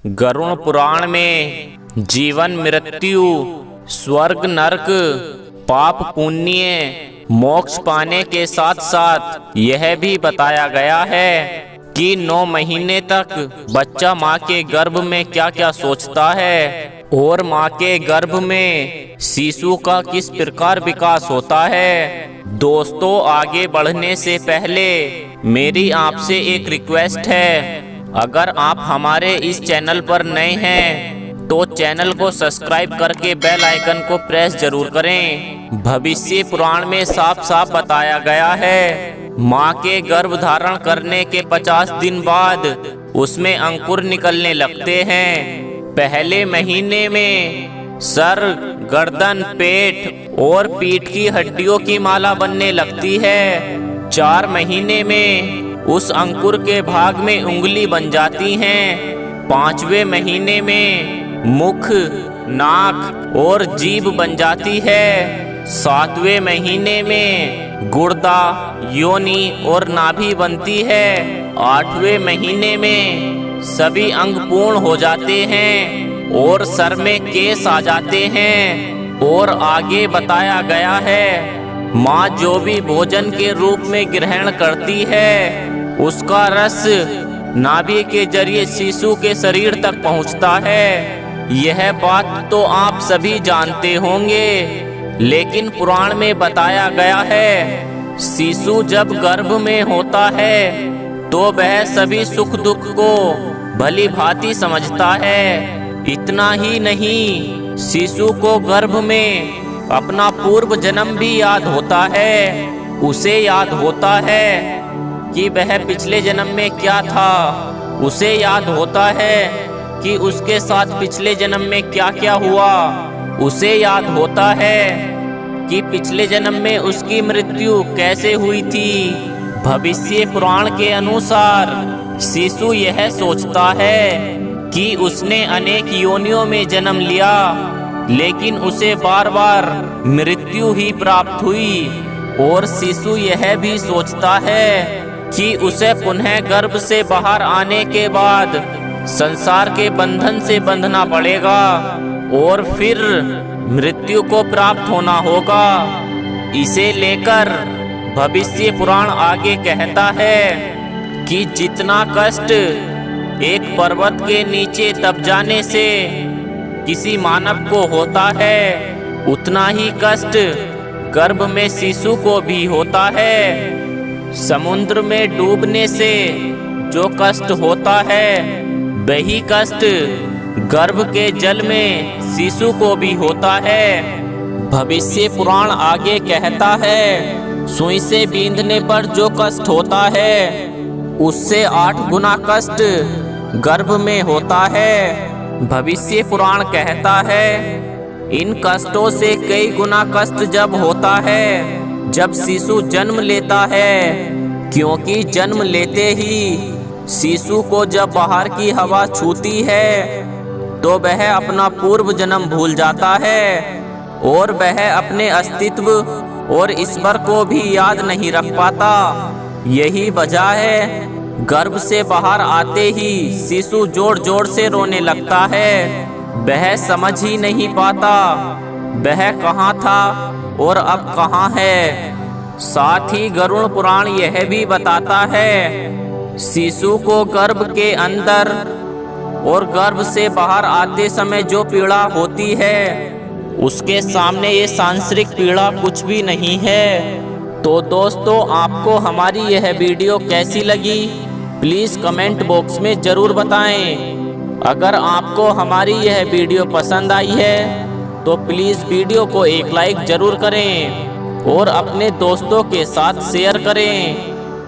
गरुड़ पुराण में जीवन मृत्यु, स्वर्ग नरक, पाप पुण्य, मोक्ष पाने के साथ साथ यह भी बताया गया है कि 9 महीने तक बच्चा माँ के गर्भ में क्या क्या सोचता है और माँ के गर्भ में शिशु का किस प्रकार विकास होता है। दोस्तों, आगे बढ़ने से पहले मेरी आपसे एक रिक्वेस्ट है, अगर आप हमारे इस चैनल पर नए हैं तो चैनल को सब्सक्राइब करके बेल आइकन को प्रेस जरूर करें। भविष्य पुराण में साफ साफ बताया गया है, माँ के गर्भ धारण करने के 50 दिन बाद उसमें अंकुर निकलने लगते हैं। पहले महीने में सर, गर्दन, पेट और पीठ की हड्डियों की माला बनने लगती है। 4 महीने में उस अंकुर के भाग में उंगली बन जाती हैं। 5वें महीने में मुख, नाक और जीभ बन जाती है। 7वें महीने में गुर्दा, योनि और नाभि बनती है। 8वें महीने में सभी अंग पूर्ण हो जाते हैं और सर में केस आ जाते हैं। और आगे बताया गया है, माँ जो भी भोजन के रूप में ग्रहण करती है उसका रस नाभि के जरिए शिशु के शरीर तक पहुँचता है। यह बात तो आप सभी जानते होंगे, लेकिन पुराण में बताया गया है, शिशु जब गर्भ में होता है तो वह सभी सुख दुख को भली भांति समझता है। इतना ही नहीं, शिशु को गर्भ में अपना पूर्व जन्म भी याद होता है। उसे याद होता है कि वह पिछले जन्म में क्या था। उसे याद होता है कि उसके साथ पिछले जन्म में क्या क्या हुआ। उसे याद होता है कि पिछले जन्म में उसकी मृत्यु कैसे हुई थी। भविष्य पुराण के अनुसार शिशु यह सोचता है कि उसने अनेक योनियों में जन्म लिया, लेकिन उसे बार बार मृत्यु ही प्राप्त हुई। और शिशु यह भी सोचता है कि उसे पुनः गर्भ से बाहर आने के बाद संसार के बंधन से बंधना पड़ेगा और फिर मृत्यु को प्राप्त होना होगा। इसे लेकर भविष्य पुराण आगे कहता है कि जितना कष्ट एक पर्वत के नीचे दब जाने से किसी मानव को होता है, उतना ही कष्ट गर्भ में शिशु को भी होता है। समुद्र में डूबने से जो कष्ट होता है वही कष्ट गर्भ के जल में शिशु को भी होता है। भविष्य पुराण आगे कहता है, सुई से बींधने पर जो कष्ट होता है उससे 8 गुना कष्ट गर्भ में होता है। भविष्य पुराण कहता है, इन कष्टों से कई गुना कष्ट जब होता है जब शिशु जन्म लेता है, क्योंकि जन्म लेते ही शिशु को जब बाहर की हवा छूती है तो वह अपना पूर्व जन्म भूल जाता है और वह अपने अस्तित्व और ईश्वर को भी याद नहीं रख पाता। यही वजह है गर्भ से बाहर आते ही शिशु जोर जोर से रोने लगता है। वह समझ ही नहीं पाता वह कहाँ था और अब कहाँ है। साथ ही गरुड़ पुराण यह भी बताता है, शिशु को गर्भ के अंदर और गर्भ से बाहर आते समय जो पीड़ा होती है उसके सामने ये सांसारिक पीड़ा कुछ भी नहीं है। तो दोस्तों, आपको हमारी यह वीडियो कैसी लगी प्लीज़ कमेंट बॉक्स में ज़रूर बताएं। अगर आपको हमारी यह वीडियो पसंद आई है तो प्लीज़ वीडियो को एक लाइक ज़रूर करें और अपने दोस्तों के साथ शेयर करें।